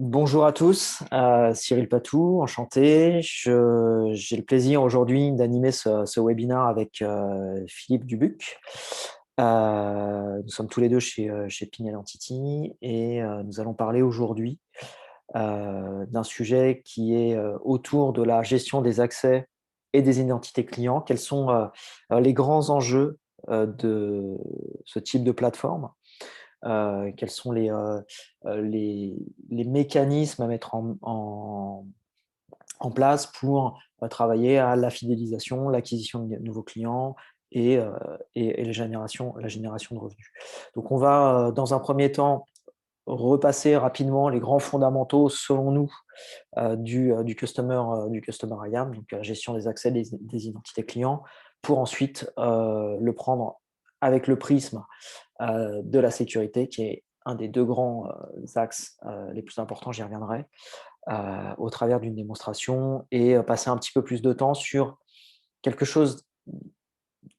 Bonjour à tous, Cyril Patou, enchanté. J'ai le plaisir aujourd'hui d'animer ce webinaire avec Philippe Dubuc. Nous sommes tous les deux chez Pignel Entity et nous allons parler aujourd'hui d'un sujet qui est autour de la gestion des accès et des identités clients. Quels sont les grands enjeux de ce type de plateforme? Quels sont les mécanismes à mettre en place pour travailler à la fidélisation, l'acquisition de nouveaux clients et la génération de revenus. Donc on va, dans un premier temps, repasser rapidement les grands fondamentaux, selon nous, du customer IAM, donc la gestion des accès des identités clients, pour ensuite le prendre avec le prisme de la sécurité, qui est un des deux grands axes les plus importants, j'y reviendrai, au travers d'une démonstration, et passer un petit peu plus de temps sur quelque chose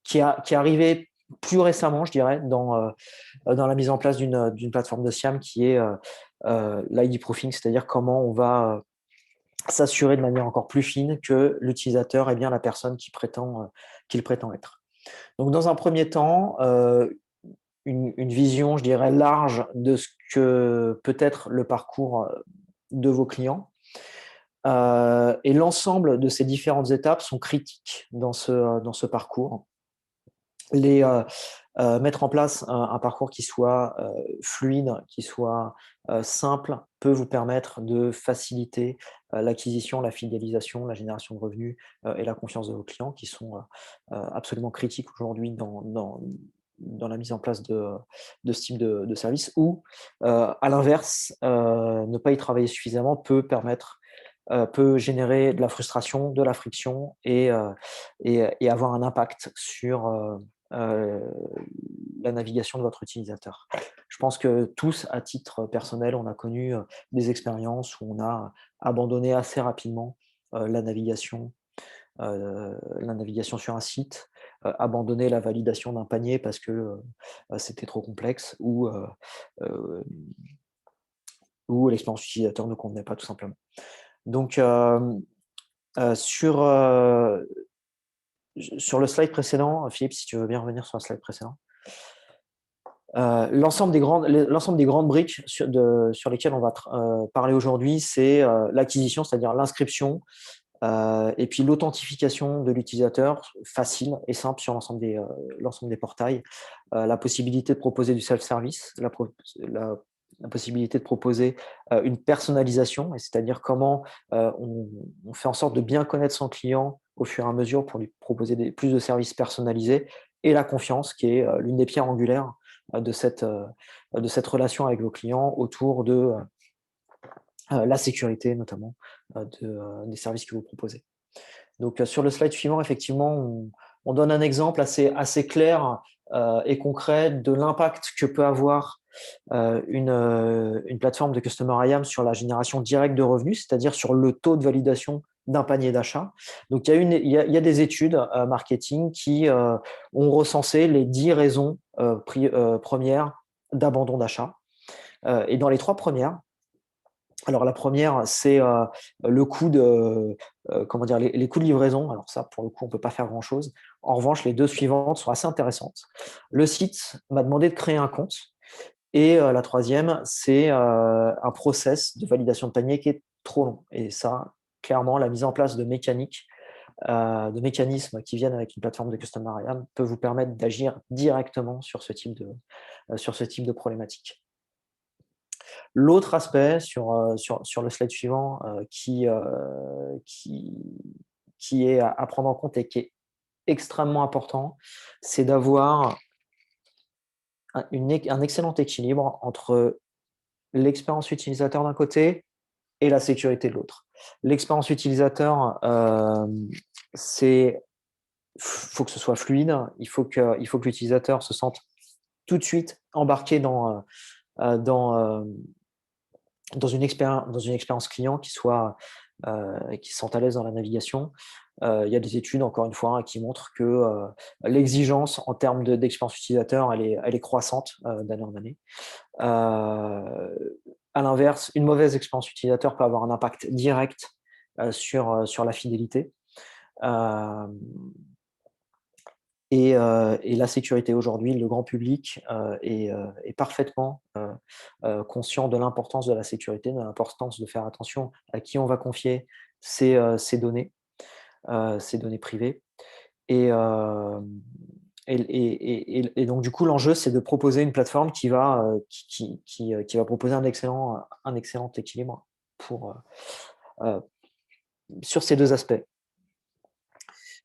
qui est arrivé plus récemment, je dirais, dans la mise en place d'une plateforme de SIAM, qui est l'ID proofing, c'est-à-dire comment on va s'assurer de manière encore plus fine que l'utilisateur est bien la personne qu'il prétend être. Donc, dans un premier temps, une vision, je dirais, large de ce que peut être le parcours de vos clients. Et l'ensemble de ces différentes étapes sont critiques dans ce parcours. Mettre en place un parcours qui soit fluide, qui soit simple, peut vous permettre de faciliter l'acquisition, la fidélisation, la génération de revenus et la confiance de vos clients, qui sont absolument critiques aujourd'hui dans la mise en place de ce type de service, ou à l'inverse, ne pas y travailler suffisamment peut générer de la frustration, de la friction et avoir un impact sur la navigation de votre utilisateur. Je pense que tous, à titre personnel, on a connu des expériences où on a abandonné assez rapidement la navigation sur un site, abandonner la validation d'un panier parce que c'était trop complexe, ou l'expérience utilisateur ne convenait pas, tout simplement. Donc, sur le slide précédent, Philippe, si tu veux bien revenir sur le slide précédent. L'ensemble des grandes briques sur lesquelles on va parler aujourd'hui, c'est l'acquisition, c'est-à-dire l'inscription, et puis l'authentification de l'utilisateur, facile et simple sur l'ensemble des portails, la possibilité de proposer du self-service, la possibilité de proposer une personnalisation, c'est-à-dire comment on fait en sorte de bien connaître son client au fur et à mesure pour lui proposer plus de services personnalisés, et la confiance, qui est l'une des pierres angulaires de cette relation avec vos clients autour de la sécurité, notamment, des services que vous proposez. Donc, sur le slide suivant, effectivement, on donne un exemple assez clair et concret de l'impact que peut avoir une plateforme de Customer IAM sur la génération directe de revenus, c'est-à-dire sur le taux de validation d'un panier d'achat. Donc, il y a des études marketing qui ont recensé les 10 raisons premières d'abandon d'achat. Et dans les 3 premières, alors la première, c'est le coût les coûts de livraison. Alors ça, pour le coup, on ne peut pas faire grand-chose. En revanche, les 2 suivantes sont assez intéressantes. Le site m'a demandé de créer un compte, et la troisième, c'est un process de validation de panier qui est trop long. Et ça, clairement, la mise en place de mécanismes qui viennent avec une plateforme de Customer IAM peut vous permettre d'agir directement sur ce type de problématique. L'autre aspect sur le slide suivant qui est à prendre en compte et qui est extrêmement important, c'est d'avoir un excellent équilibre entre l'expérience utilisateur d'un côté et la sécurité de l'autre. L'expérience utilisateur, faut que ce soit fluide, il faut que l'utilisateur se sente tout de suite embarqué dans une expérience client qui se sente à l'aise dans la navigation. Il y a des études, encore une fois, qui montrent que l'exigence en termes d'expérience utilisateur, elle est croissante d'année en année. À l'inverse, une mauvaise expérience utilisateur peut avoir un impact direct sur la fidélité. Et la sécurité aujourd'hui, le grand public est parfaitement conscient de l'importance de la sécurité, de l'importance de faire attention à qui on va confier ces données privées. Et, et donc, du coup, l'enjeu, c'est de proposer une plateforme qui va proposer un excellent équilibre euh, sur ces deux aspects.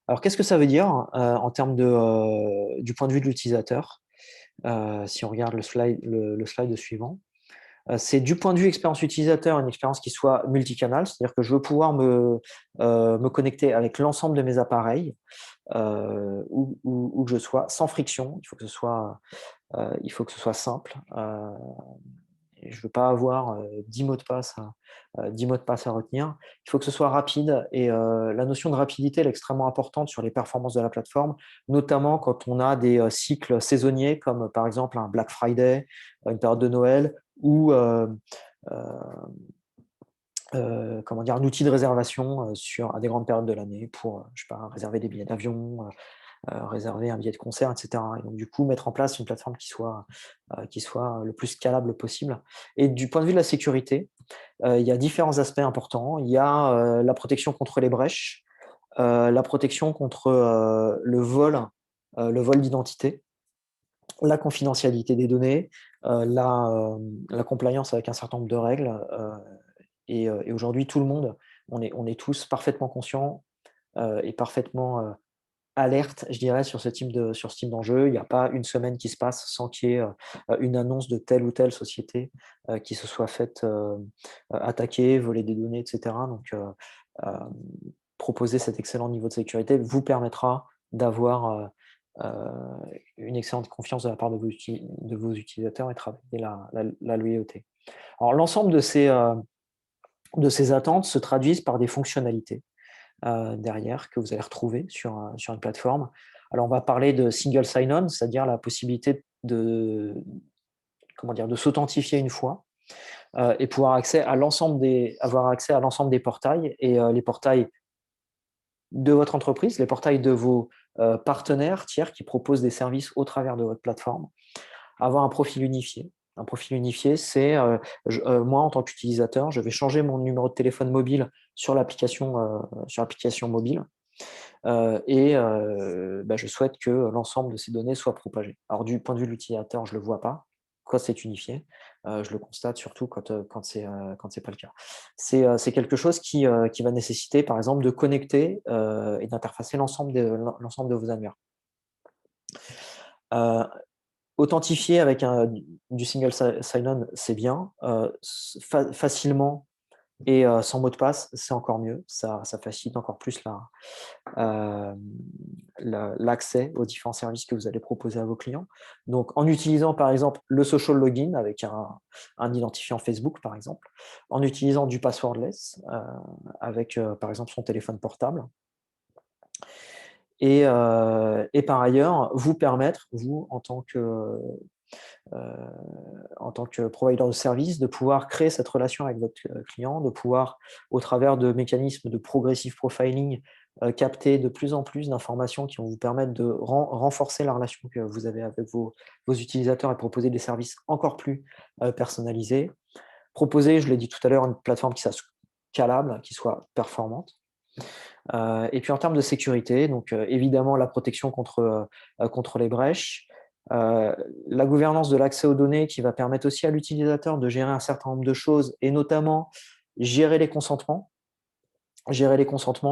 Alors, qu'est-ce que ça veut dire en termes du point de vue de l'utilisateur? Si on regarde le slide suivant, c'est du point de vue expérience utilisateur, une expérience qui soit multicanal, c'est-à-dire que je veux pouvoir me connecter avec l'ensemble de mes appareils, où que je sois, sans friction. Il faut que ce soit simple. Et je ne veux pas avoir 10 mots de passe 10 mots de passe à retenir. Il faut que ce soit rapide et la notion de rapidité elle est extrêmement importante sur les performances de la plateforme, notamment quand on a des cycles saisonniers comme par exemple un Black Friday, une période de Noël ou comment dire, un outil de réservation à des grandes périodes de l'année pour je sais pas, réserver des billets d'avion, réserver un billet de concert, etc. Et donc, du coup, mettre en place une plateforme qui soit le plus scalable possible. Et du point de vue de la sécurité, il y a différents aspects importants. Il y a la protection contre les brèches, la protection contre le vol d'identité, la confidentialité des données, la compliance avec un certain nombre de règles. Et aujourd'hui, tout le monde, on est tous parfaitement conscients et parfaitement alerte, je dirais, sur ce type d'enjeu. Il n'y a pas une semaine qui se passe sans qu'il y ait une annonce de telle ou telle société qui se soit faite attaquer, voler des données, etc. Donc, proposer cet excellent niveau de sécurité vous permettra d'avoir une excellente confiance de la part de vos utilisateurs et travailler la loyauté. Alors, l'ensemble de ces attentes se traduisent par des fonctionnalités derrière que vous allez retrouver sur une plateforme. Alors, on va parler de single sign-on, c'est-à-dire la possibilité de s'authentifier une fois et avoir accès à l'ensemble des portails et les portails de votre entreprise, les portails de vos partenaires tiers qui proposent des services au travers de votre plateforme. Avoir un profil unifié. Un profil unifié, c'est moi, en tant qu'utilisateur, je vais changer mon numéro de téléphone mobile sur l'application mobile je souhaite que l'ensemble de ces données soient propagées. Alors, du point de vue de l'utilisateur, je ne le vois pas. Quand c'est unifié, je le constate surtout quand c'est pas le cas. C'est quelque chose qui va nécessiter, par exemple, de connecter et d'interfacer l'ensemble de vos annuaires. Authentifier avec du single sign-on, c'est bien. Facilement et sans mot de passe, c'est encore mieux. Ça facilite encore plus l'accès aux différents services que vous allez proposer à vos clients. Donc, en utilisant, par exemple, le social login avec un identifiant Facebook, par exemple, en utilisant du passwordless avec, par exemple, son téléphone portable, et par ailleurs, vous permettre, vous, en tant que provider de service, de pouvoir créer cette relation avec votre client, de pouvoir, au travers de mécanismes de progressive profiling, capter de plus en plus d'informations qui vont vous permettre de renforcer la relation que vous avez avec vos utilisateurs et proposer des services encore plus personnalisés. Proposer, je l'ai dit tout à l'heure, une plateforme qui soit scalable, qui soit performante. Et puis en termes de sécurité, donc évidemment la protection contre les brèches, la gouvernance de l'accès aux données qui va permettre aussi à l'utilisateur de gérer un certain nombre de choses et notamment gérer les consentements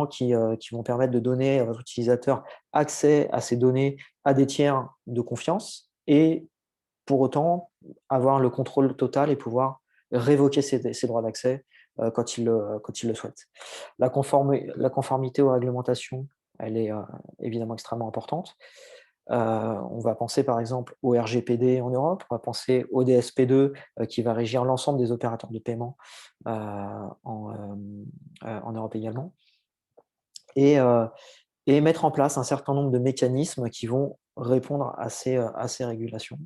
qui vont permettre de donner à votre utilisateur accès à ces données à des tiers de confiance et pour autant avoir le contrôle total et pouvoir révoquer ses droits d'accès quand il le souhaite. La conformité aux réglementations, elle est évidemment extrêmement importante. On va penser par exemple au RGPD en Europe, on va penser au DSP2 qui va régir l'ensemble des opérateurs de paiement en Europe également. Et et mettre en place un certain nombre de mécanismes qui vont répondre à ces régulations,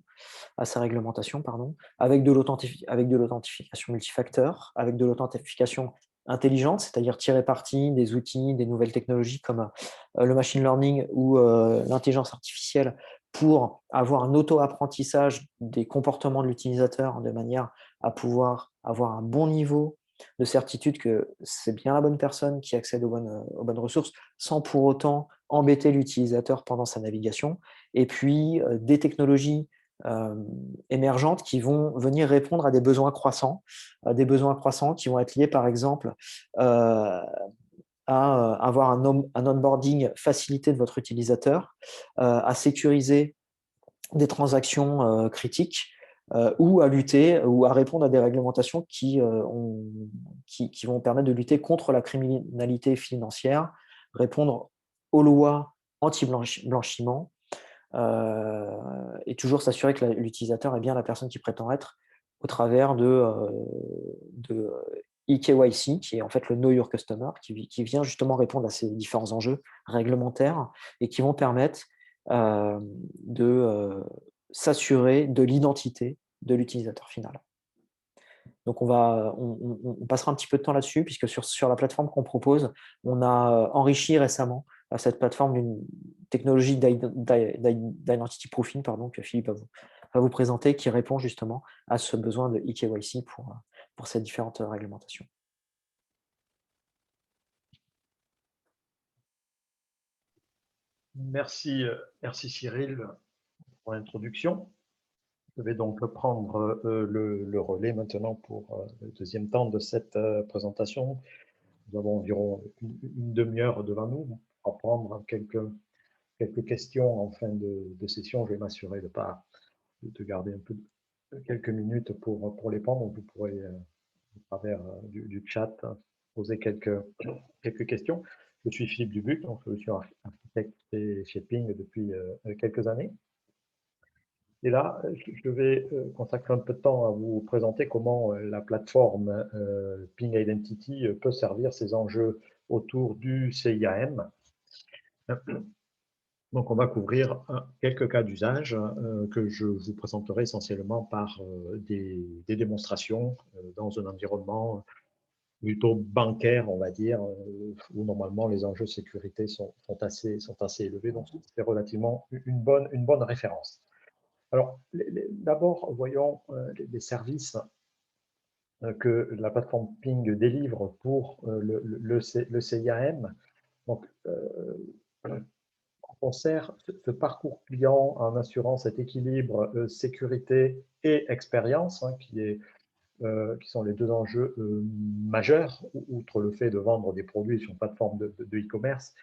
à ces réglementations, pardon, avec de l'authentification multifacteur, avec de l'authentification intelligente, c'est-à-dire tirer parti des outils, des nouvelles technologies comme le machine learning ou l'intelligence artificielle pour avoir un auto-apprentissage des comportements de l'utilisateur de manière à pouvoir avoir un bon niveau de certitude que c'est bien la bonne personne qui accède aux bonnes ressources, sans pour autant embêter l'utilisateur pendant sa navigation. Et puis, des technologies émergentes qui vont venir répondre à des besoins croissants qui vont être liés, par exemple, à avoir un onboarding facilité de votre utilisateur, à sécuriser des transactions critiques, ou à lutter ou à répondre à des réglementations qui vont permettre de lutter contre la criminalité financière, répondre aux lois anti-blanchiment, et toujours s'assurer que l'utilisateur est bien la personne qu'il prétend être au travers de eKYC, qui est en fait le Know Your Customer, qui vient justement répondre à ces différents enjeux réglementaires et qui vont permettre de s'assurer de l'identité de l'utilisateur final. Donc on passera un petit peu de temps là-dessus, puisque sur la plateforme qu'on propose, on a enrichi récemment cette plateforme d'une technologie d'identity proofing, pardon, que Philippe va vous présenter, qui répond justement à ce besoin de eKYC pour ces différentes réglementations. Merci, merci Cyril pour l'introduction. Je vais donc prendre le relais maintenant pour le deuxième temps de cette présentation. Nous avons environ une demi-heure devant nous pour prendre quelques questions en fin de session. Je vais m'assurer de garder un peu quelques minutes pour les prendre. Donc vous pourrez, au travers du chat, poser quelques questions. Je suis Philippe Dubuc, donc je suis architecte chez Ping depuis quelques années. Et là, je vais consacrer un peu de temps à vous présenter comment la plateforme Ping Identity peut servir ces enjeux autour du CIAM. Donc, on va couvrir quelques cas d'usage que je vous présenterai essentiellement par des démonstrations dans un environnement plutôt bancaire, on va dire, où normalement les enjeux de sécurité sont assez élevés. Donc, c'est relativement une bonne référence. Alors, d'abord, voyons les services que la plateforme Ping délivre pour le CIAM. Donc, on sert ce parcours client en assurant cet équilibre sécurité et expérience, hein, qui sont les deux enjeux majeurs, outre le fait de vendre des produits sur une plateforme de e-commerce.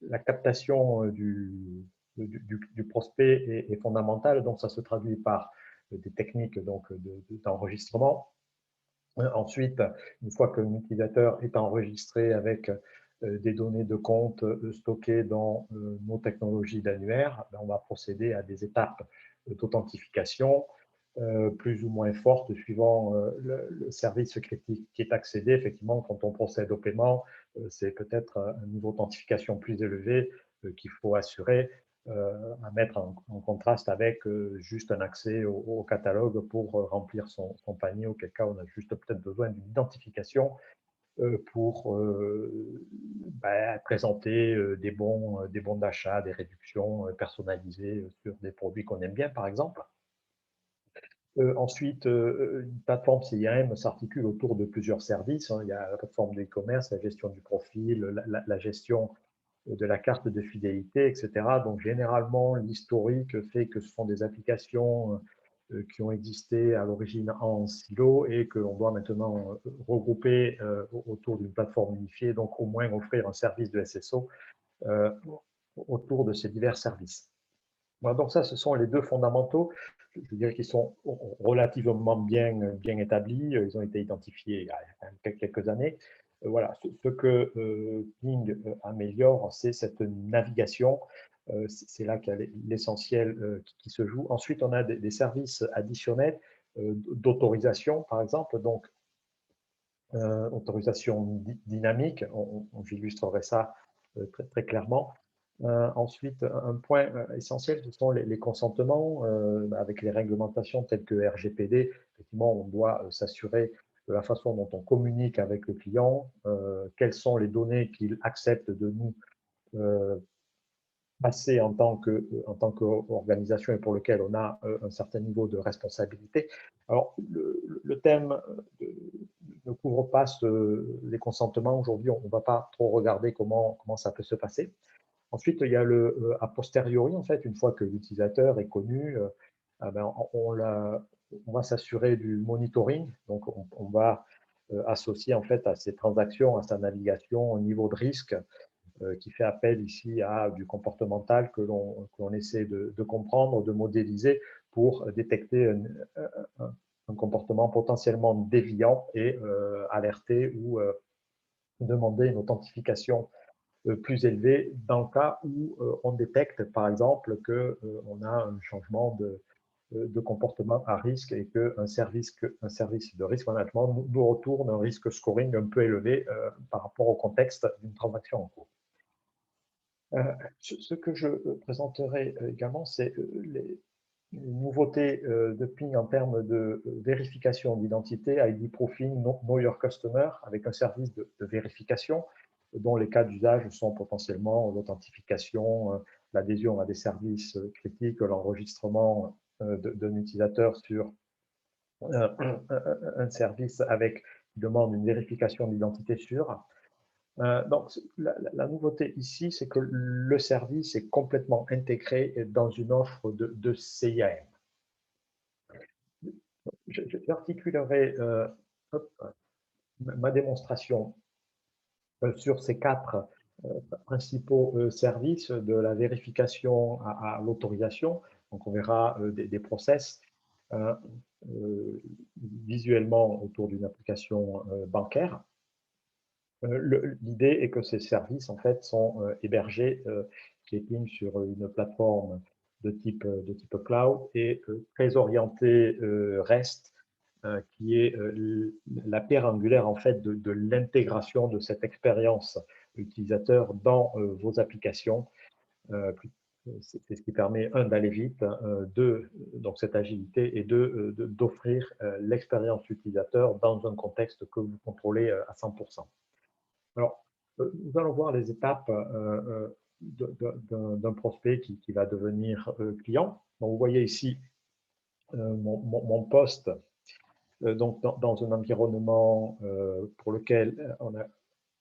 La captation du prospect est fondamentale, donc ça se traduit par des techniques d'enregistrement. Ensuite, une fois que l'utilisateur est enregistré avec des données de compte stockées dans nos technologies d'annuaire, on va procéder à des étapes d'authentification plus ou moins fortes suivant le service critique qui est accédé. Effectivement, quand on procède au paiement, c'est peut-être un niveau d'authentification plus élevé qu'il faut assurer, à mettre en contraste avec juste un accès au catalogue pour remplir son panier, auquel cas on a juste peut-être besoin d'une identification pour présenter des bons d'achat, des réductions personnalisées sur des produits qu'on aime bien, par exemple. Ensuite, une plateforme CIAM s'articule autour de plusieurs services. Hein. Il y a la plateforme de e-commerce, la gestion du profil, la gestion de la carte de fidélité, etc. Donc, généralement, l'historique fait que ce sont des applications qui ont existé à l'origine en silo et qu'on doit maintenant regrouper autour d'une plateforme unifiée, donc au moins offrir un service de SSO autour de ces divers services. Voilà, donc ça, ce sont les deux fondamentaux, je dirais qu'ils sont relativement bien établis, ils ont été identifiés il y a quelques années. Voilà, ce que Ping améliore, c'est cette navigation, c'est là qu'il y a l'essentiel qui se joue. Ensuite, on a des services additionnels d'autorisation, par exemple, donc autorisation dynamique, j'illustrerai ça très clairement. Ensuite, un point essentiel, ce sont les consentements. Avec les réglementations telles que RGPD, effectivement, on doit s'assurer de la façon dont on communique avec le client, quelles sont les données qu'il accepte de nous passer en tant qu'organisation et pour lequel on a un certain niveau de responsabilité. Alors, le thème ne couvre pas les consentements. Aujourd'hui, on ne va pas trop regarder comment ça peut se passer. Ensuite, il y a le a posteriori, en fait, une fois que l'utilisateur est connu, on va s'assurer du monitoring. Donc, on va associer en fait à ces transactions, à sa navigation, au niveau de risque, qui fait appel ici à du comportemental que l'on essaie de comprendre, de modéliser pour détecter un comportement potentiellement déviant et alerter ou demander une authentification plus élevée dans le cas où on détecte par exemple qu'on a un changement de comportement à risque et qu'un service de risk management nous retourne un risque scoring un peu élevé par rapport au contexte d'une transaction en cours. Ce que je présenterai également, c'est les nouveautés de Ping en termes de vérification d'identité, ID proofing, Know Your Customer, avec un service de vérification dont les cas d'usage sont potentiellement l'authentification, l'adhésion à des services critiques, l'enregistrement d'un utilisateur sur un service avec demande une vérification d'identité sûre. Donc, la nouveauté ici, c'est que le service est complètement intégré dans une offre de CIAM. J'articulerai ma démonstration sur ces quatre principaux services, de la vérification à l'autorisation. Donc, on verra des process visuellement autour d'une application bancaire. L'idée est que ces services en fait sont hébergés Ping sur une plateforme de type cloud et très orienté REST, qui est la pierre angulaire en fait de l'intégration de cette expérience utilisateur dans vos applications. C'est ce qui permet, un, d'aller vite, deux, donc cette agilité, et deux, d'offrir l'expérience utilisateur dans un contexte que vous contrôlez à 100%. Alors, nous allons voir les étapes d'un prospect qui va devenir client. Donc, vous voyez ici mon poste donc dans un environnement pour lequel on a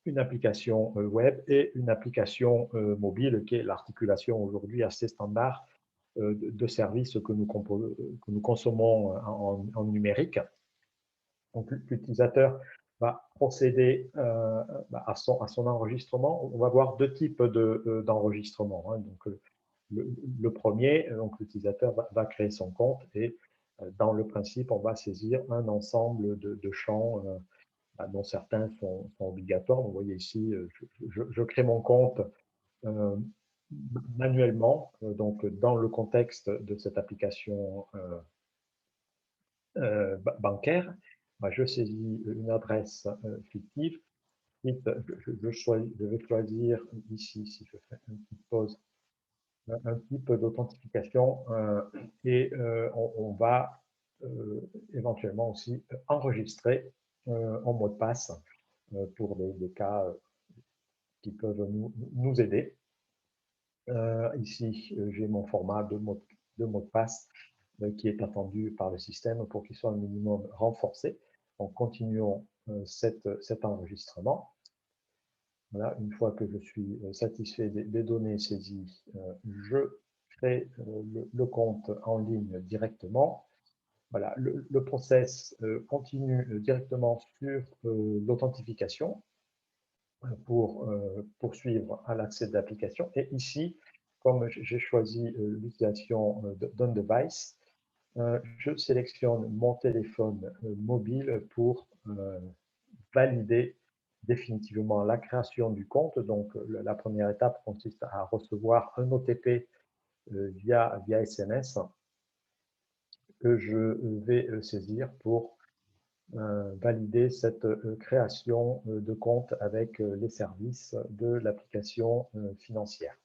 une application web et une application mobile, qui est l'articulation aujourd'hui assez standard de services que nous consommons en numérique. Donc, l'utilisateur va procéder à son enregistrement. On va voir deux types d'enregistrement. Donc, le premier, donc l'utilisateur va créer son compte et dans le principe, on va saisir un ensemble de champs dont certains sont obligatoires. Vous voyez ici, je crée mon compte manuellement, donc dans le contexte de cette application bancaire. Je saisis une adresse fictive. Je vais choisir ici, si je fais une petite pause, un type d'authentification et on va éventuellement aussi enregistrer en mot de passe pour des cas qui peuvent nous aider. Ici, j'ai mon format de mot de passe qui est attendu par le système pour qu'il soit un minimum renforcé. Donc, continuons cet enregistrement. Voilà, une fois que je suis satisfait des données saisies, je crée le compte en ligne directement. Voilà, le process continue directement sur l'authentification pour poursuivre à l'accès de l'application. Et ici, comme j'ai choisi l'utilisation d'un device, je sélectionne mon téléphone mobile pour valider définitivement la création du compte. Donc, la première étape consiste à recevoir un OTP via SMS que je vais saisir pour valider cette création de compte avec les services de l'application financière.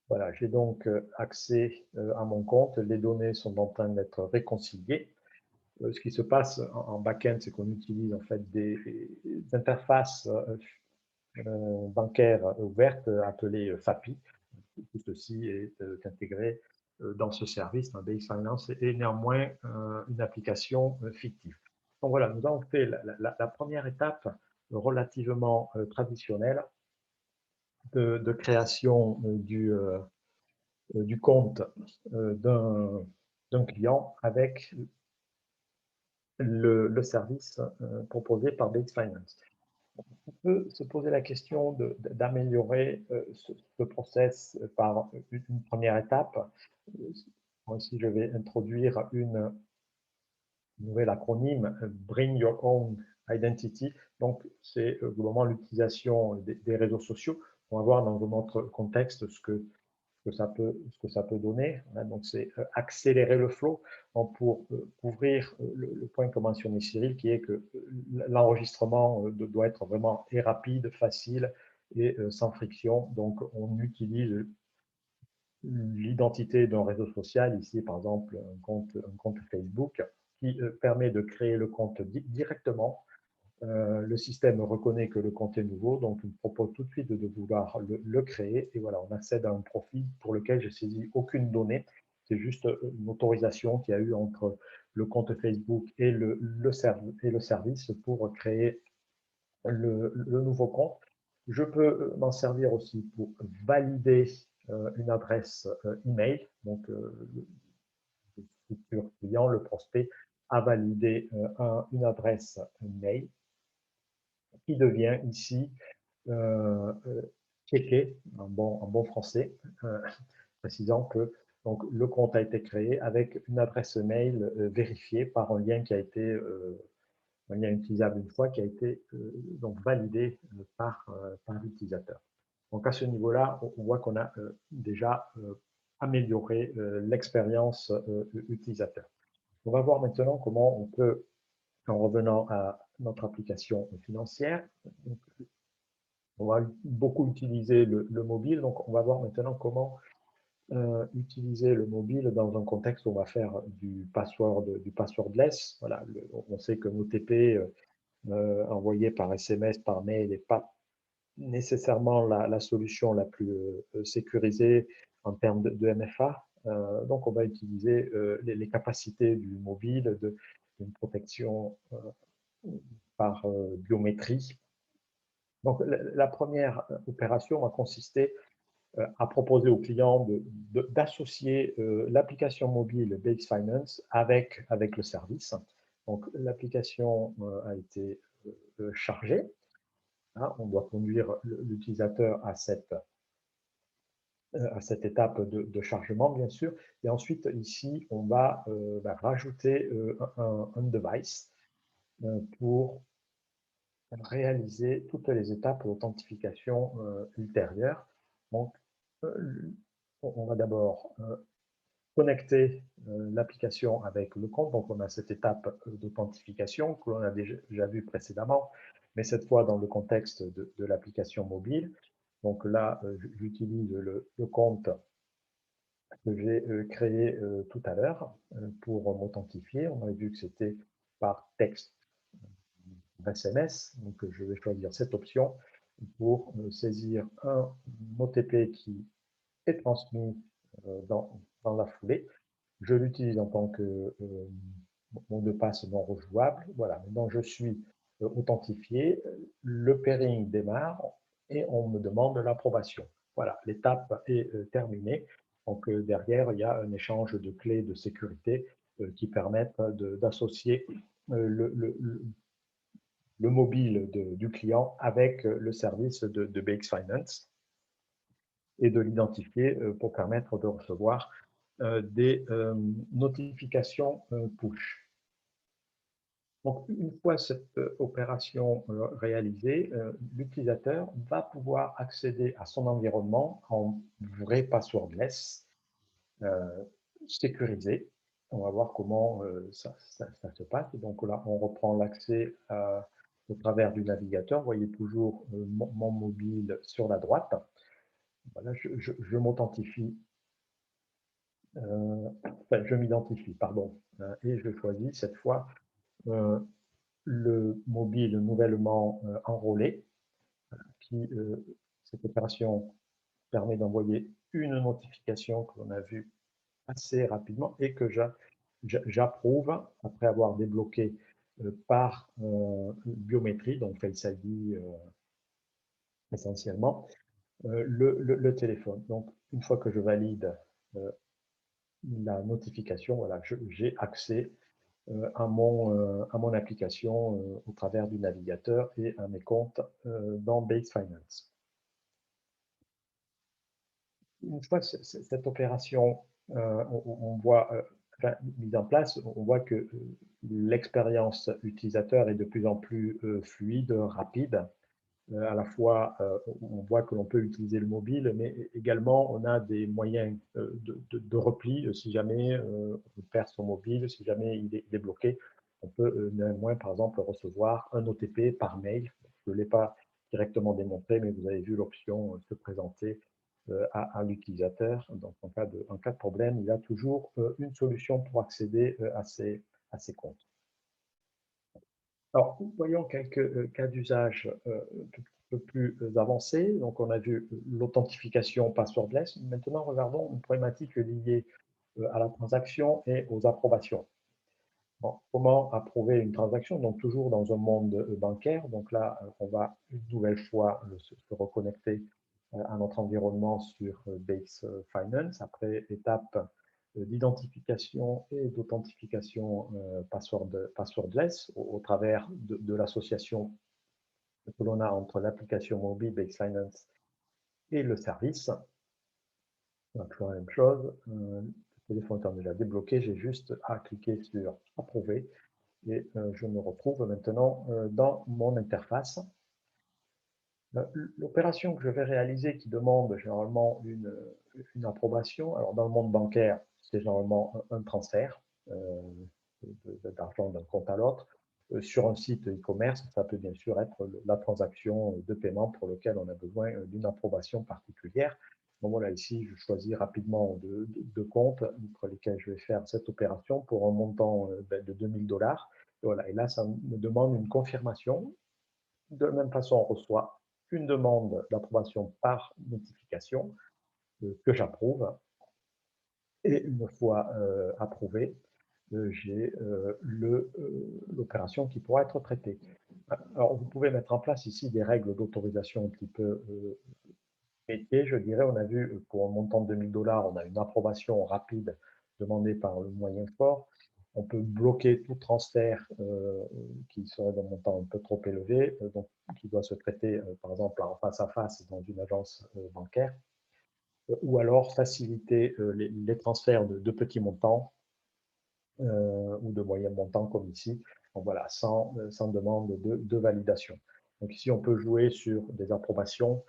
Voilà, j'ai donc accès à mon compte. Les données sont en train d'être réconciliées. Ce qui se passe en back-end, c'est qu'on utilise en fait des interfaces bancaires ouvertes appelées FAPI. Tout ceci est intégré dans ce service, dans BX Finance, et néanmoins une application fictive. Donc voilà, nous avons fait la première étape relativement traditionnelle de création du compte d'un client avec le service proposé par BX Finance. On peut se poser la question d'améliorer ce process par une première étape. Moi aussi, je vais introduire une nouvel acronyme, Bring Your Own Identity. Donc, c'est globalement l'utilisation des réseaux sociaux. On va voir dans notre contexte ce que ça peut donner. Donc, c'est accélérer le flow pour couvrir le point que mentionnait Cyril, qui est que l'enregistrement doit être vraiment et rapide, facile et sans friction. Donc, on utilise l'identité d'un réseau social, ici par exemple un compte Facebook, qui permet de créer le compte directement. Le système reconnaît que le compte est nouveau, donc il me propose tout de suite de vouloir le créer. Et voilà, on accède à un profil pour lequel je ne saisis aucune donnée. C'est juste une autorisation qu'il y a eu entre le compte Facebook et le service pour créer le nouveau compte. Je peux m'en servir aussi pour valider une adresse email. Donc, le futur client, le prospect, a validé une adresse mail qui devient ici checké en bon français, précisant que donc, le compte a été créé avec une adresse mail vérifiée par un lien qui a été un lien utilisable une fois qui a été donc validé par l'utilisateur. Donc à ce niveau-là, on voit qu'on a déjà amélioré l'expérience utilisateur. On va voir maintenant comment on peut, en revenant à notre application financière, donc, on va beaucoup utiliser le mobile. Donc on va voir maintenant comment utiliser le mobile dans un contexte où on va faire du passwordless. Voilà, on sait que l'OTP envoyé par SMS, par mail n'est pas nécessairement la solution la plus sécurisée en termes de MFA. Donc, on va utiliser les capacités du mobile, d'une protection par biométrie. Donc, la première opération va consister à proposer au client d'associer l'application mobile BX Finance avec le service. Donc, l'application a été chargée. Hein, on doit conduire l'utilisateur à cette étape de chargement, bien sûr. Et ensuite, ici, on va rajouter un device pour réaliser toutes les étapes d'authentification ultérieures. Donc, on va d'abord connecter l'application avec le compte. Donc, on a cette étape d'authentification que l'on a déjà vue précédemment, mais cette fois dans le contexte de l'application mobile. Donc là, j'utilise le compte que j'ai créé tout à l'heure pour m'authentifier. On a vu que c'était par texte SMS. Donc, je vais choisir cette option pour saisir un OTP qui est transmis dans la foulée. Je l'utilise en tant que mot de passe non rejouable. Voilà, maintenant je suis authentifié, le pairing démarre et on me demande l'approbation. Voilà, l'étape est terminée. Donc derrière, il y a un échange de clés de sécurité qui permettent d'associer le mobile du client avec le service de BX Finance et de l'identifier pour permettre de recevoir des notifications push. Donc, une fois cette opération réalisée, l'utilisateur va pouvoir accéder à son environnement en vrai passwordless, sécurisé. On va voir comment ça se passe. Donc là, on reprend l'accès au travers du navigateur. Vous voyez toujours mon mobile sur la droite. Voilà, je m'authentifie, enfin, je m'identifie, pardon, et je choisis cette fois le mobile nouvellement enrôlé, qui, cette opération permet d'envoyer une notification que l'on a vue assez rapidement et que j'approuve après avoir débloqué par biométrie, donc Face ID essentiellement, le téléphone. Donc, une fois que je valide la notification, voilà, j'ai accès à mon application au travers du navigateur et à mes comptes dans Base Finance. Une fois cette opération on voit, enfin, mise en place, on voit que l'expérience utilisateur est de plus en plus fluide, rapide. À la fois, on voit que l'on peut utiliser le mobile, mais également on a des moyens de repli si jamais on perd son mobile, si jamais il est bloqué. On peut néanmoins, par exemple, recevoir un OTP par mail. Je ne l'ai pas directement démontré, mais vous avez vu l'option se présenter à l'utilisateur. Donc, en cas de problème, il y a toujours une solution pour accéder à ces comptes. Alors, voyons quelques cas d'usage un peu plus avancés. Donc, on a vu l'authentification passwordless. Maintenant, regardons une problématique liée à la transaction et aux approbations. Bon, comment approuver une transaction? Donc, toujours dans un monde bancaire. Donc là, on va une nouvelle fois se reconnecter à notre environnement sur Base Finance. Après étape d'identification et d'authentification passwordless au travers de l'association que l'on a entre l'application mobile Base Finance et le service. On a toujours la même chose. Le téléphone étant déjà débloqué, j'ai juste à cliquer sur approuver et je me retrouve maintenant dans mon interface. L'opération que je vais réaliser qui demande généralement une approbation, alors dans le monde bancaire, c'est généralement un transfert d'argent d'un compte à l'autre. Sur un site e-commerce, ça peut bien sûr être la transaction de paiement pour laquelle on a besoin d'une approbation particulière. Donc voilà, ici, je choisis rapidement deux comptes entre lesquels je vais faire cette opération pour un montant de 2000 $. Voilà, et là, ça me demande une confirmation. De la même façon, on reçoit une demande d'approbation par notification que j'approuve. Et une fois approuvé, j'ai l'opération qui pourra être traitée. Alors, vous pouvez mettre en place ici des règles d'autorisation un petit peu métier. Je dirais, on a vu pour un montant de 2000 $, on a une approbation rapide demandée par le moyen fort. On peut bloquer tout transfert qui serait d'un montant un peu trop élevé, donc qui doit se traiter, par exemple, en face à face dans une agence bancaire, ou alors faciliter les transferts de petits montants ou de moyens montants comme ici, donc voilà, sans demande de validation. Donc ici, on peut jouer sur des approbations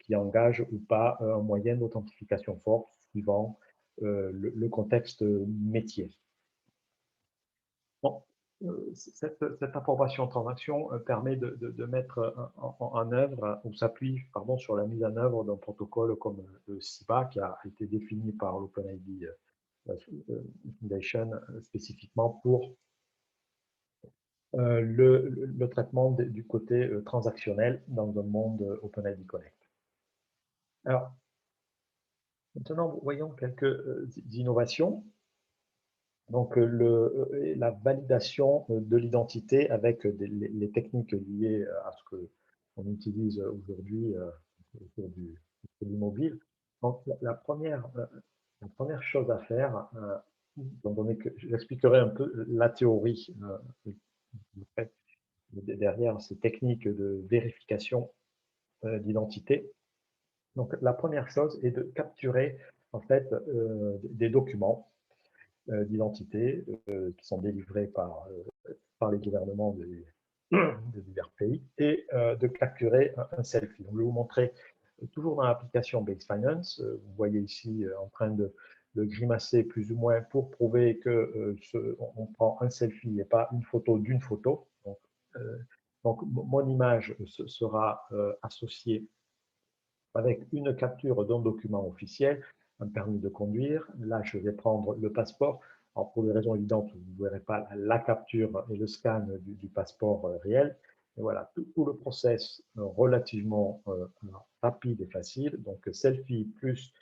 qui engagent ou pas un moyen d'authentification forte suivant le contexte métier. Bon, cette approbation transaction permet de mettre en œuvre ou s'appuie sur la mise en œuvre d'un protocole comme le SIBA qui a été défini par l'OpenID Foundation spécifiquement pour le traitement du côté transactionnel dans un monde OpenID Connect. Alors, maintenant, voyons quelques innovations. Donc, la validation de l'identité avec les techniques liées à ce qu'on utilise aujourd'hui autour du mobile. Donc, la première chose à faire, étant donné que j'expliquerai un peu la théorie derrière ces techniques de vérification d'identité. Donc, la première chose est de capturer en fait des documents d'identité qui sont délivrés par les gouvernements de divers pays et de capturer un selfie. Donc, je vais vous montrer toujours dans l'application Base Finance. Vous voyez ici en train de grimacer plus ou moins pour prouver que on prend un selfie et pas une photo d'une photo. Donc, mon image sera associée avec une capture d'un document officiel, un permis de conduire. Là, je vais prendre le passeport. Alors, pour des raisons évidentes, vous ne verrez pas la capture et le scan du passeport réel. Et voilà, tout le process relativement rapide et facile. Donc, selfie plus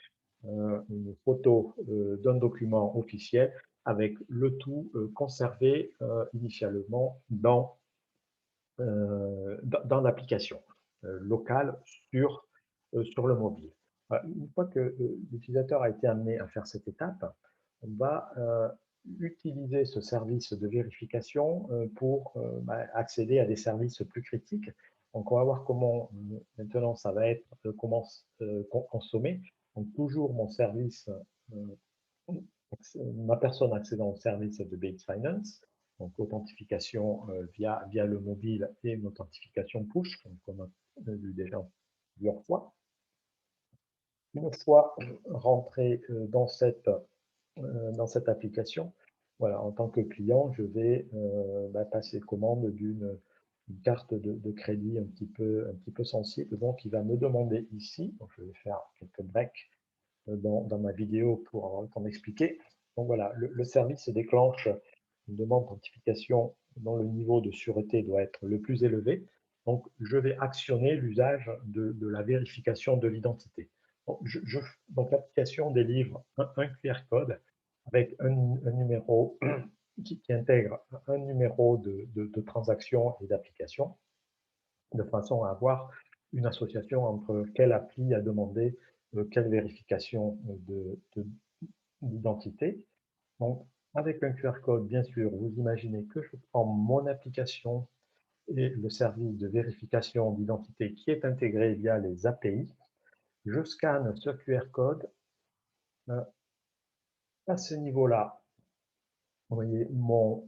une photo d'un document officiel avec le tout conservé initialement dans l'application locale sur le mobile. Une fois que l'utilisateur a été amené à faire cette étape, on va utiliser ce service de vérification pour accéder à des services plus critiques. Donc, on va voir comment maintenant ça va être consommé. Donc, toujours mon service, ma personne accédant au service de BX Finance, donc authentification via le mobile et une authentification push, comme on a vu déjà plusieurs fois. Une fois rentré dans cette application, voilà, en tant que client, je vais passer commande d'une carte de crédit un petit peu sensible. Donc, il va me demander ici, donc je vais faire quelques breaks dans ma vidéo pour t'en expliquer. Donc voilà, le service déclenche une demande d'authentification dont le niveau de sûreté doit être le plus élevé. Donc, je vais actionner l'usage de la vérification de l'identité. Donc, l'application délivre un QR code avec un numéro qui intègre un numéro de transaction et d'application, de façon à avoir une association entre quelle appli a demandé quelle vérification d'identité. Donc, avec un QR code, bien sûr, vous imaginez que je prends mon application et le service de vérification d'identité qui est intégré via les API. Je scanne ce QR code. À ce niveau-là, vous voyez, mon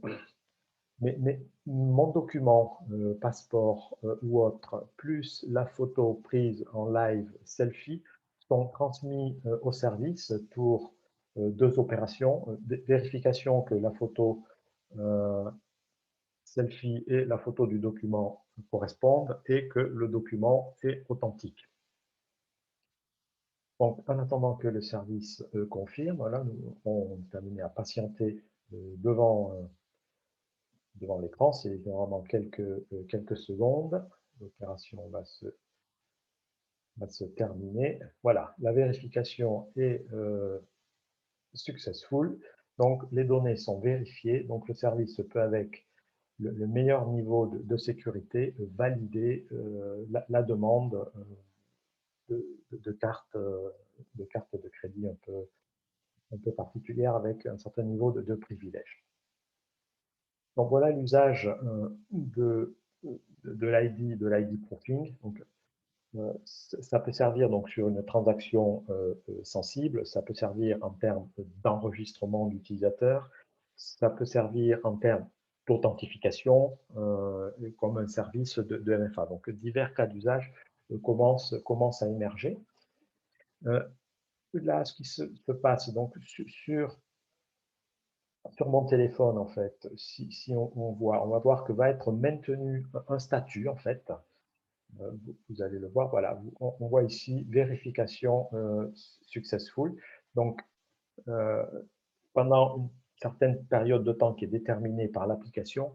document, passeport ou autre, plus la photo prise en live selfie, sont transmis au service pour deux opérations. Vérification que la photo selfie et la photo du document correspondent et que le document est authentique. Donc, en attendant que le service confirme, voilà, nous on est amené à patienter devant l'écran. C'est généralement quelques secondes. L'opération va se terminer. Voilà, la vérification est successful. Donc, les données sont vérifiées. Donc, le service peut, avec le meilleur niveau de sécurité, valider la demande de carte de crédit un peu particulière avec un certain niveau de privilège. Donc voilà l'usage de l'ID proofing. Donc, ça peut servir donc sur une transaction sensible, ça peut servir en termes d'enregistrement d'utilisateur, ça peut servir en termes d'authentification comme un service de MFA. Donc divers cas d'usage commencent à émerger. Là, ce qui se passe donc sur mon téléphone, en fait, si on va voir que va être maintenu un statut, en fait. Vous allez le voir, voilà, on voit ici vérification successful. Donc, pendant une certaine période de temps qui est déterminée par l'application,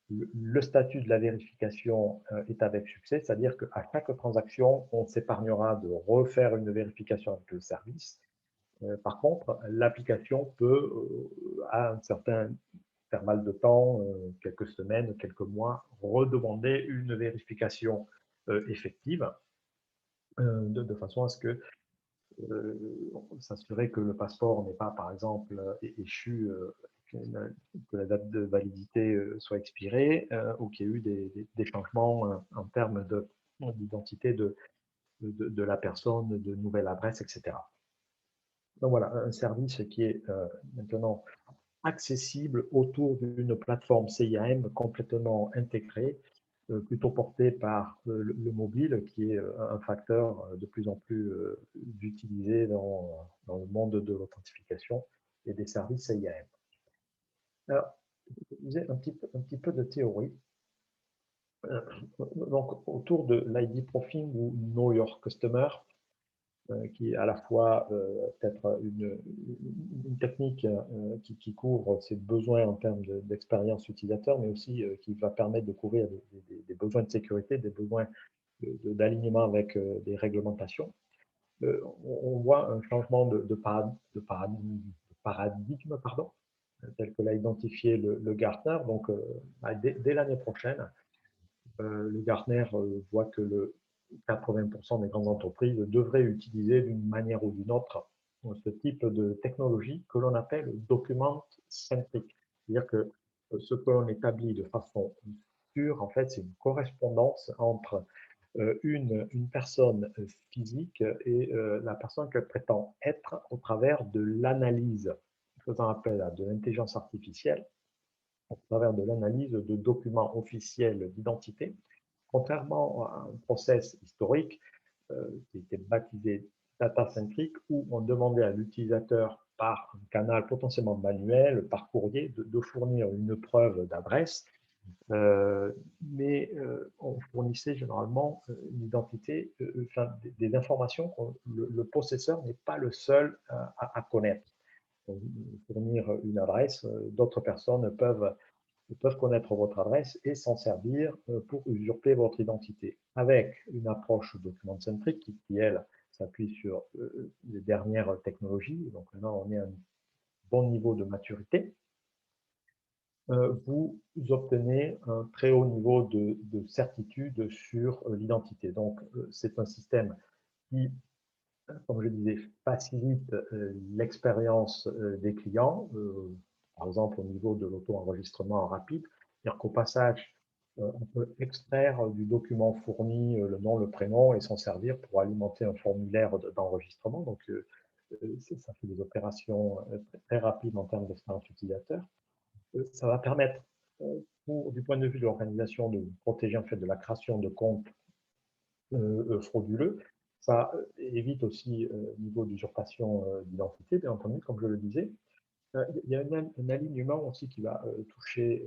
le statut de la vérification est avec succès, c'est-à-dire qu'à chaque transaction, on s'épargnera de refaire une vérification avec le service. Par contre, l'application peut, à un certain intervalle de temps, quelques semaines, quelques mois, redemander une vérification effective, de façon à ce que s'assurer que le passeport n'est pas, par exemple, échu, que la date de validité soit expirée ou qu'il y ait eu des changements en termes d'identité de la personne, de nouvelle adresse, etc. Donc voilà, un service qui est maintenant accessible autour d'une plateforme CIAM complètement intégrée plutôt porté par le mobile, qui est un facteur de plus en plus utilisé dans le monde de l'authentification et des services IAM. Alors, je disais un petit peu de théorie. Euh, donc, autour de l'ID proofing ou Know Your Customer, qui est à la fois peut-être une technique qui couvre ses besoins en termes d'expérience utilisateur, mais aussi qui va permettre de couvrir des besoins de sécurité, des besoins d'alignement avec des réglementations. On voit un changement de paradigme, pardon, tel que l'a identifié le Gartner. Donc, dès l'année prochaine, le Gartner voit que 80% des grandes entreprises devraient utiliser d'une manière ou d'une autre ce type de technologie que l'on appelle document-centric. C'est-à-dire que ce que l'on établit de façon sûre, en fait, c'est une correspondance entre une personne physique et la personne qu'elle prétend être au travers de l'analyse, faisant appel à de l'intelligence artificielle, au travers de l'analyse de documents officiels d'identité, contrairement à un process historique qui était baptisé data-centric, où on demandait à l'utilisateur par un canal potentiellement manuel, par courrier, de fournir une preuve d'adresse, mais on fournissait généralement une identité, enfin, des informations que le possesseur n'est pas le seul à connaître. Donc, fournir une adresse, d'autres personnes peuvent connaître votre adresse et s'en servir pour usurper votre identité. Avec une approche document-centrique qui, elle, s'appuie sur les dernières technologies, donc maintenant on est à un bon niveau de maturité, vous obtenez un très haut niveau de certitude sur l'identité. Donc, c'est un système qui, comme je disais, facilite l'expérience des clients, par exemple au niveau de l'auto-enregistrement rapide. C'est-à-dire qu'au passage, on peut extraire du document fourni le nom, le prénom et s'en servir pour alimenter un formulaire d'enregistrement. Donc, ça fait des opérations très rapides en termes d'expérience utilisateur. Ça va permettre, du point de vue de l'organisation, de protéger en fait de la création de comptes frauduleux. Ça évite aussi au niveau d'usurpation d'identité, bien entendu, comme je le disais. Il y a un alignement aussi qui va toucher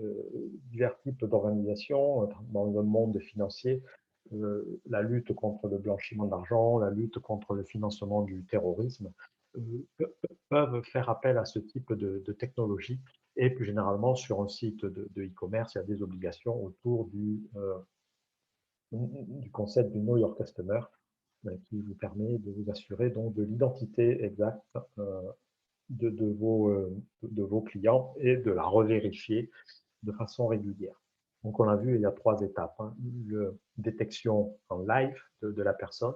divers types d'organisations dans le monde financier, la lutte contre le blanchiment d'argent, la lutte contre le financement du terrorisme, peuvent faire appel à ce type de technologie. Et plus généralement, sur un site de e-commerce, il y a des obligations autour du concept du Know Your Customer, qui vous permet de vous assurer donc de l'identité exacte de vos clients et de la revérifier de façon régulière. Donc, on a vu, il y a 3 étapes. Hein. La détection en live de la personne,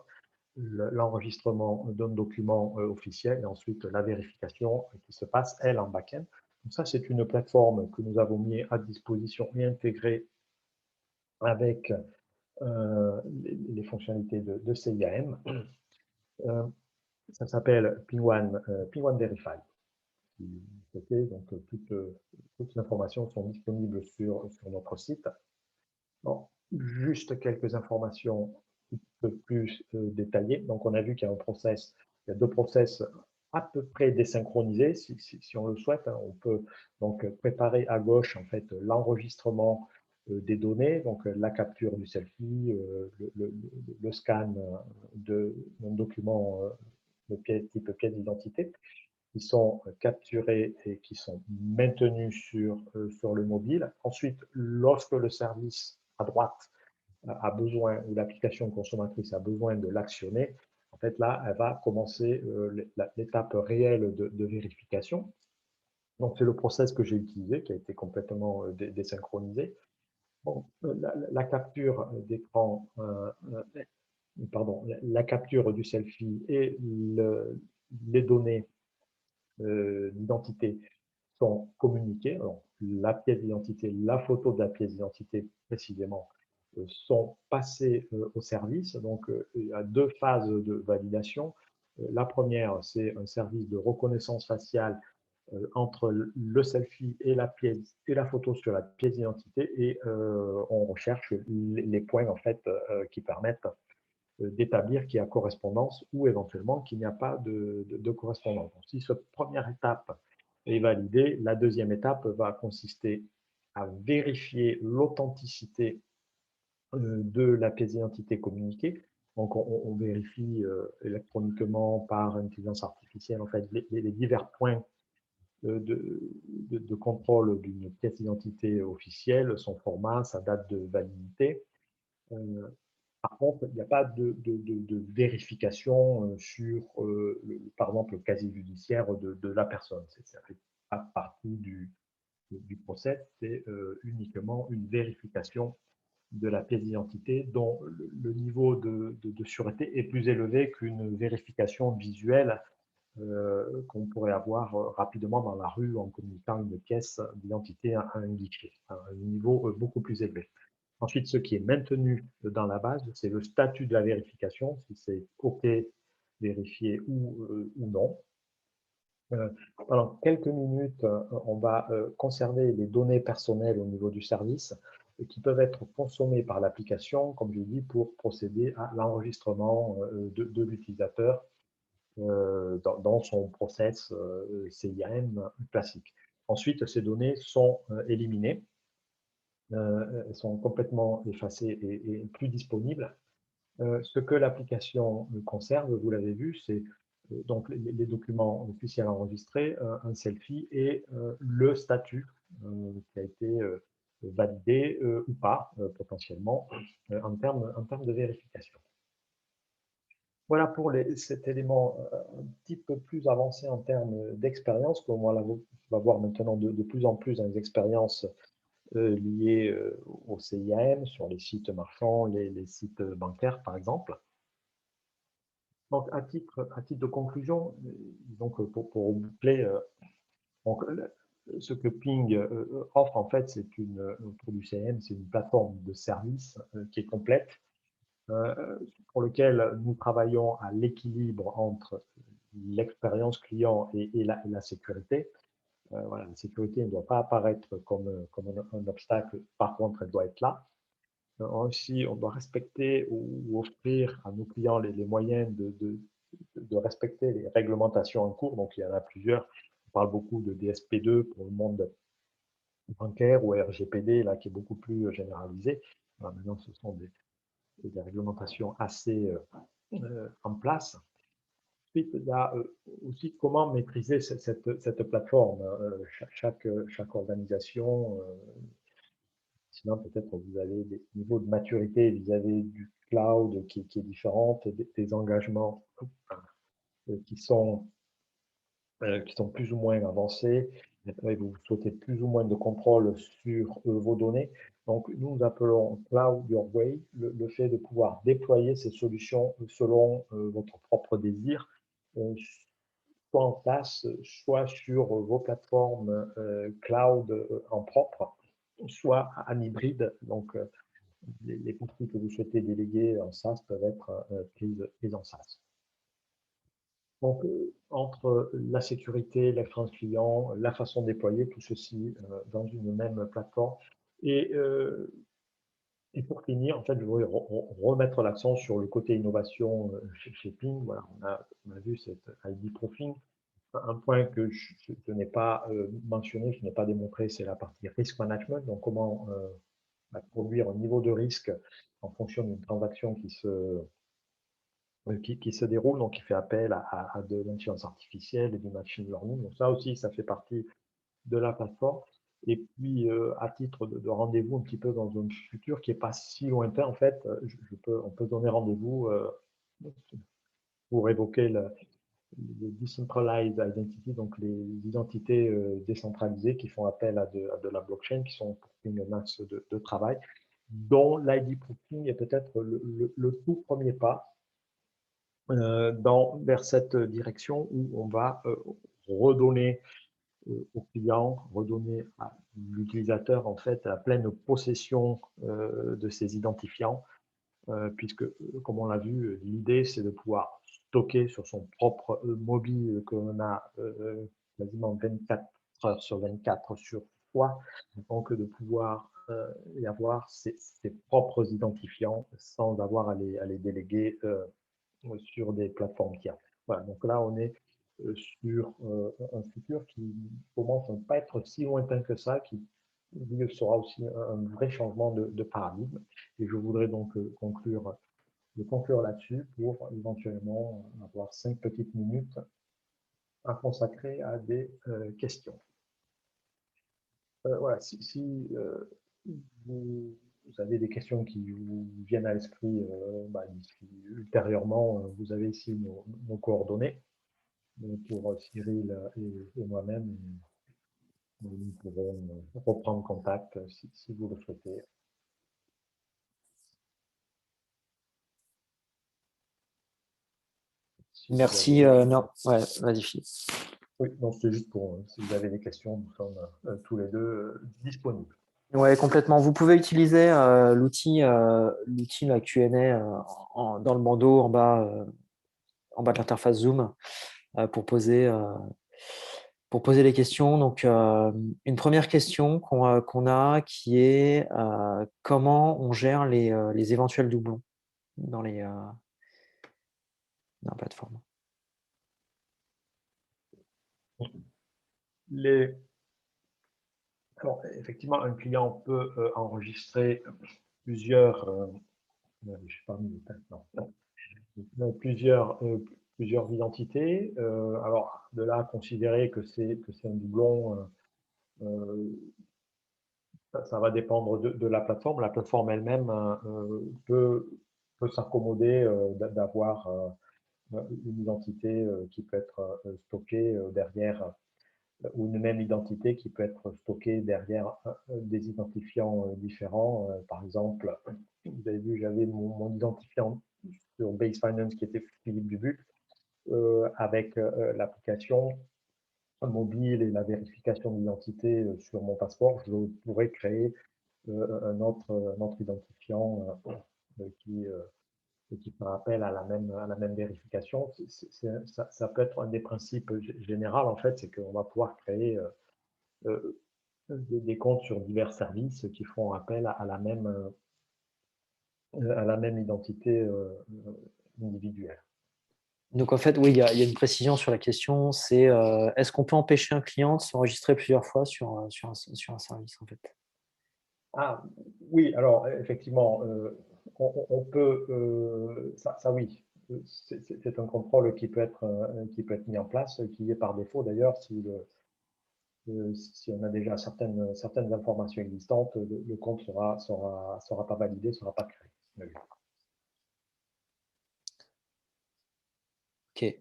l'enregistrement d'un document officiel et ensuite la vérification qui se passe, elle, en back-end. Donc ça, c'est une plateforme que nous avons mis à disposition et intégrée avec les fonctionnalités de CIAM. Ça s'appelle Ping1 Verify. Donc, toutes les informations sont disponibles sur notre site. Bon, juste quelques informations un peu plus détaillées. Donc, on a vu qu'il y a il y a 2 process à peu près désynchronisés, si on le souhaite. On peut donc préparer à gauche en fait l'enregistrement des données, donc la capture du selfie, le scan d'un document de type pièce d'identité, qui sont capturés et qui sont maintenus sur le mobile. Ensuite, lorsque le service à droite a besoin, ou l'application consommatrice a besoin de l'actionner, en fait, là, elle va commencer l'étape réelle de vérification. Donc, c'est le process que j'ai utilisé, qui a été complètement désynchronisé. Bon, la capture d'écran, pardon, la capture du selfie et les données d'identité sont communiquées. Alors, la pièce d'identité, la photo de la pièce d'identité précisément, sont passées au service. Donc, il y a 2 phases de validation. La première, c'est un service de reconnaissance faciale entre le selfie et la photo sur la pièce d'identité et on recherche les points en fait qui permettent d'établir qu'il y a correspondance ou éventuellement qu'il n'y a pas de correspondance. Donc, si cette première étape est validée, la deuxième étape va consister à vérifier l'authenticité de la pièce d'identité communiquée. Donc, on vérifie électroniquement par intelligence artificielle en fait les divers points de contrôle d'une pièce d'identité officielle, son format, sa date de validité. Par contre, il n'y a pas de vérification sur, par exemple, le casier judiciaire de la personne. Ça fait pas partie du process, c'est uniquement une vérification de la pièce d'identité dont le niveau de sûreté est plus élevé qu'une vérification visuelle qu'on pourrait avoir rapidement dans la rue en communiquant une pièce d'identité à un guichet, à un niveau beaucoup plus élevé. Ensuite, ce qui est maintenu dans la base, c'est le statut de la vérification, si c'est OK, vérifié ou non. Pendant quelques minutes, on va conserver les données personnelles au niveau du service qui peuvent être consommées par l'application, comme je dis, pour procéder à l'enregistrement de l'utilisateur dans son process CIAM classique. Ensuite, ces données sont éliminées, elles sont complètement effacées et plus disponibles. Ce que l'application conserve, vous l'avez vu, c'est donc les documents officiels enregistrés, un selfie et le statut qui a été validé ou pas, potentiellement, en termes de vérification. Voilà pour cet élément un petit peu plus avancé en termes d'expérience, qu'on va voir maintenant de plus en plus dans les expériences liées au CIAM, sur les sites marchands, les sites bancaires par exemple. Donc à titre de conclusion, donc pour boucler, ce que Ping offre en fait, c'est pour du CIAM, c'est une plateforme de service qui est complète, pour lequel nous travaillons à l'équilibre entre l'expérience client et la sécurité. Voilà, la sécurité ne doit pas apparaître comme un obstacle, par contre, elle doit être là. Aussi, on doit respecter ou offrir à nos clients les moyens de respecter les réglementations en cours. Donc, il y en a plusieurs. On parle beaucoup de DSP2 pour le monde bancaire ou RGPD, là, qui est beaucoup plus généralisé. Alors, maintenant, ce sont des réglementations assez en place. Ensuite, il y a aussi comment maîtriser cette plateforme. Chaque organisation, sinon peut-être vous avez des niveaux de maturité vis-à-vis du cloud qui est différent, des engagements qui sont plus ou moins avancés, et vous souhaitez plus ou moins de contrôle sur vos données. Donc, nous appelons Cloud Your Way, le fait de pouvoir déployer ces solutions selon votre propre désir, soit en SaaS, soit sur vos plateformes cloud en propre, soit en hybride. Donc, les parties que vous souhaitez déléguer en SaaS peuvent être prises en SaaS. Donc, entre la sécurité, l'expérience client, la façon de déployer tout ceci dans une même plateforme. Et pour finir, en fait, je voudrais remettre l'accent sur le côté innovation chez Ping. Voilà, on a vu cette ID proofing. Un point que je n'ai pas mentionné, je n'ai pas démontré, c'est la partie risk management. Donc, comment produire un niveau de risque en fonction d'une transaction qui se déroule, donc qui fait appel à de l'intelligence artificielle et du machine learning. Donc ça aussi, ça fait partie de la plateforme. Et puis, à titre de rendez-vous un petit peu dans un futur qui n'est pas si lointain, en fait, on peut donner rendez-vous pour évoquer les decentralized identity, donc les identités décentralisées qui font appel à de la blockchain, qui sont pour une masse de travail, dont l'ID proofing est peut-être le tout premier pas vers cette direction où on va redonner au client, redonner à l'utilisateur en fait la pleine possession de ses identifiants, puisque comme on l'a vu, l'idée c'est de pouvoir stocker sur son propre mobile que l'on a quasiment 24 heures sur 24 sur soi, donc de pouvoir y avoir ses propres identifiants sans avoir à les déléguer sur des plateformes tiers. Voilà, donc là, on est sur un futur qui commence à ne pas être si lointain que ça, qui sera aussi un vrai changement de paradigme. Et je voudrais donc conclure là-dessus pour éventuellement avoir 5 petites minutes à consacrer à des questions. Voilà, si vous, vous avez des questions qui vous viennent à l'esprit ultérieurement, vous avez ici nos coordonnées pour Cyril et moi-même. Nous pourrons reprendre contact si vous le souhaitez. Merci. Non, ouais, vas-y, Philippe. Oui, donc c'est juste pour, si vous avez des questions, nous sommes tous les deux disponibles. Ouais, complètement. Vous pouvez utiliser l'outil la Q&A dans le bandeau en bas de l'interface Zoom pour poser les questions. Donc, une première question qu'on a qui est comment on gère les éventuels doublons dans la plateforme. Alors, effectivement, un client peut enregistrer plusieurs, je sais pas, plusieurs identités. Alors, de là à considérer que c'est un doublon, ça va dépendre de la plateforme. La plateforme elle-même peut s'accommoder d'avoir une identité qui peut être stockée derrière, ou une même identité qui peut être stockée derrière des identifiants différents. Par exemple, vous avez vu, j'avais mon identifiant sur Base Finance qui était Philippe Dubuc, avec l'application mobile et la vérification d'identité sur mon passeport, je pourrais créer un autre identifiant qui fait appel à la même vérification. Ça peut être un des principes généraux, en fait, c'est qu'on va pouvoir créer des comptes sur divers services qui font appel à la même identité individuelle. Donc, en fait, oui, il y a une précision sur la question, c'est est-ce qu'on peut empêcher un client de s'enregistrer plusieurs fois sur un service, en fait? Ah, oui, alors effectivement, on peut, ça oui, c'est un contrôle qui peut être mis en place, qui est par défaut d'ailleurs, si on a déjà certaines informations existantes, le compte sera pas validé, sera pas créé. Oui. Ok.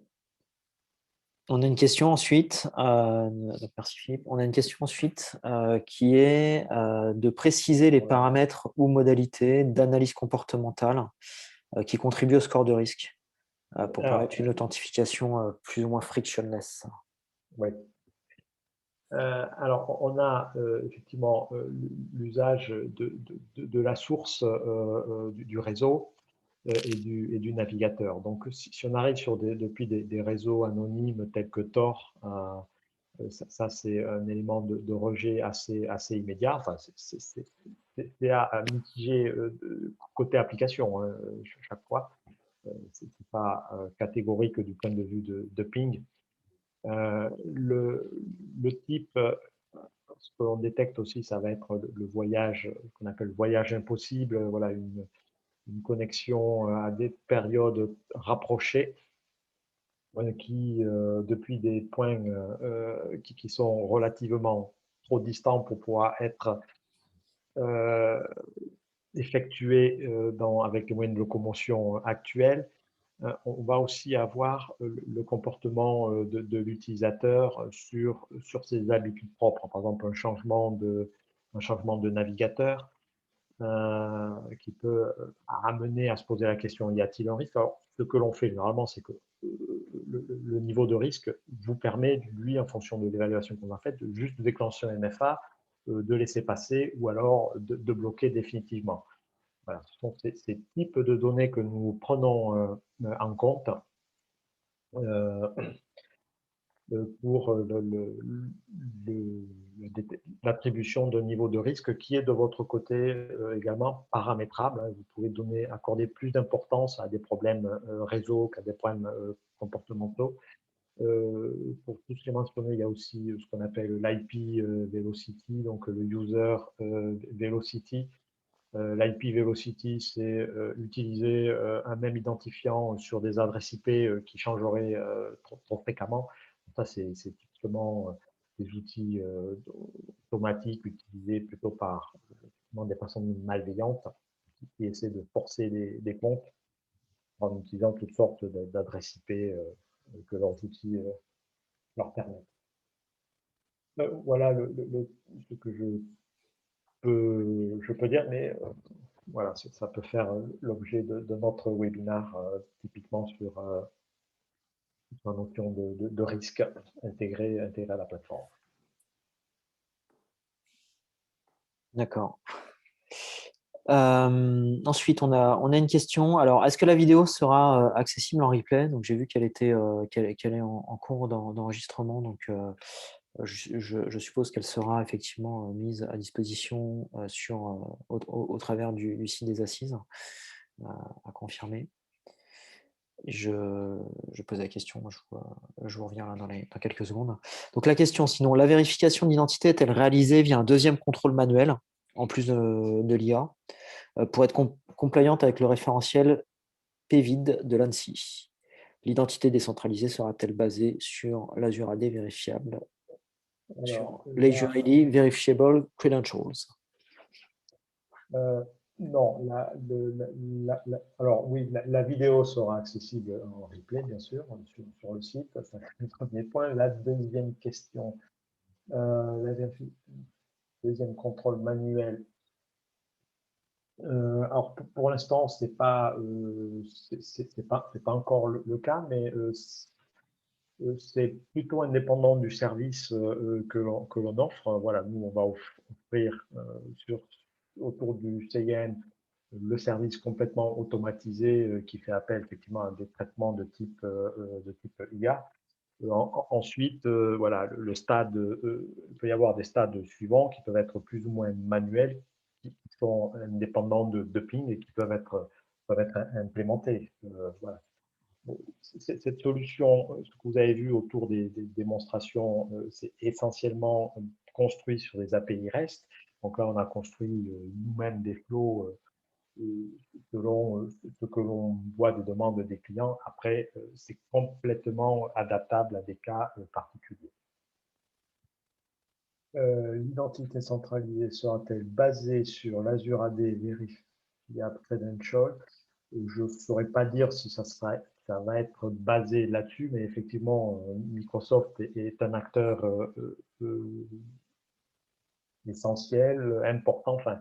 On a une question ensuite, merci Philippe, on a une question ensuite qui est de préciser les paramètres ou modalités d'analyse comportementale qui contribuent au score de risque pour permettre une authentification plus ou moins frictionless. Oui. Alors, on a effectivement l'usage de la source du réseau et du navigateur. Donc, si on arrive depuis des réseaux anonymes tels que Tor, ça c'est un élément de rejet assez immédiat. Enfin, c'est à mitiger côté application chaque fois. Ce n'est pas catégorique du point de vue de ping. Le type, ce qu'on détecte aussi, ça va être le voyage, qu'on appelle le voyage impossible, voilà, une connexion à des périodes rapprochées qui, depuis des points qui sont relativement trop distants pour pouvoir être effectués avec les moyens de locomotion actuels, on va aussi avoir le comportement de l'utilisateur sur ses habitudes propres. Par exemple, un changement de navigateur qui peut amener à se poser la question, y a-t-il un risque? Alors, ce que l'on fait généralement, c'est que le niveau de risque vous permet, lui, en fonction de l'évaluation qu'on a faite, de juste déclencher un MFA, de laisser passer ou alors de bloquer définitivement. Voilà, ce sont ces types de données que nous prenons en compte pour l'attribution d'un niveau de risque qui est de votre côté également paramétrable. Vous pouvez accorder plus d'importance à des problèmes réseau qu'à des problèmes comportementaux. Pour tous les mentionner, il y a aussi ce qu'on appelle l'IP Velocity, donc le User Velocity. L'IP Velocity, c'est utiliser un même identifiant sur des adresses IP qui changeraient trop fréquemment. Ça, c'est typiquement des outils automatiques utilisés plutôt par des personnes malveillantes qui essaient de forcer des comptes en utilisant toutes sortes d'adresses IP que leurs outils leur permettent. Voilà ce que je peux dire, mais voilà, ça peut faire l'objet de notre webinaire, typiquement sur la notion de risque intégré à la plateforme. D'accord. Ensuite, on a une question. Alors, est-ce que la vidéo sera accessible en replay? Donc, j'ai vu qu'elle est en cours d'enregistrement. Donc, je suppose qu'elle sera effectivement mise à disposition au travers du site des assises, à confirmer. Je pose la question, je vous reviens là dans quelques secondes. Donc la question, sinon, la vérification d'identité est-elle réalisée via un deuxième contrôle manuel, en plus de l'IA, pour être compliante avec le référentiel PVID de l'ANSSI? L'identité décentralisée sera-t-elle basée sur l'Azure AD vérifiable, sur l'Azure AD Verifiable Credentials? Non, alors oui, la vidéo sera accessible en replay, bien sûr, sur le site. C'est le premier point. La deuxième question, deuxième contrôle manuel. Alors pour l'instant, c'est pas encore le cas, mais c'est plutôt indépendant du service que l'on offre. Voilà, nous on va offrir autour du CIEM le service complètement automatisé qui fait appel effectivement à des traitements de type IA. Ensuite, voilà, le stade, il peut y avoir des stades suivants qui peuvent être plus ou moins manuels, qui sont indépendants de ping et qui peuvent être implémentés. Voilà. Cette solution, ce que vous avez vu autour des démonstrations, c'est essentiellement construit sur des API REST. Donc là, on a construit nous-mêmes des flows selon ce que l'on voit des demandes des clients. Après, c'est complètement adaptable à des cas particuliers. L'identité centralisée sera-t-elle basée sur l'Azure AD Verifiable Credential? Je ne saurais pas dire si ça va être basé là-dessus, mais effectivement, Microsoft est un acteur essentiel, important, enfin,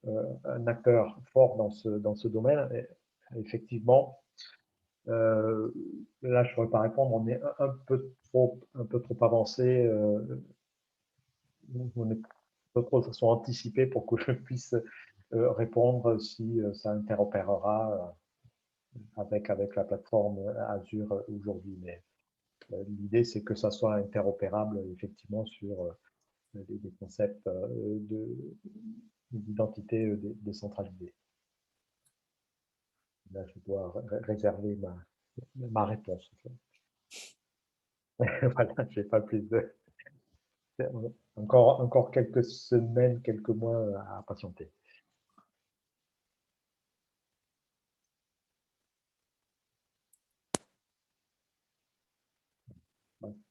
un acteur fort dans ce domaine. Et, effectivement, là, je ne pourrais pas répondre, on est un peu trop avancé. On est de toute façon anticipé pour que je puisse répondre si ça interopérera avec la plateforme Azure aujourd'hui. Mais l'idée, c'est que ça soit interopérable effectivement sur des concepts d'identité décentralisée. Là, je dois réserver ma réponse. Voilà, je n'ai pas plus de... Encore quelques semaines, quelques mois à patienter.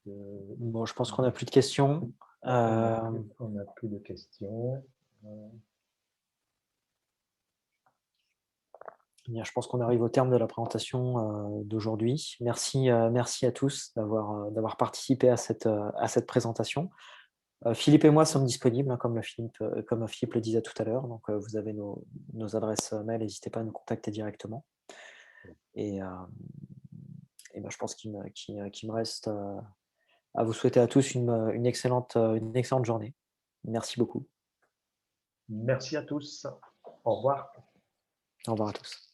Bon, je pense qu'on n'a plus de questions. On n'a plus de questions. Je pense qu'on arrive au terme de la présentation d'aujourd'hui. Merci à tous d'avoir participé à cette présentation. Philippe et moi sommes disponibles, hein, comme Philippe le disait tout à l'heure. Donc, vous avez nos adresses mail, n'hésitez pas à nous contacter directement. Et ben, je pense qu'il me reste à vous souhaiter à tous une excellente journée. Merci beaucoup. Merci à tous. Au revoir. Au revoir à tous.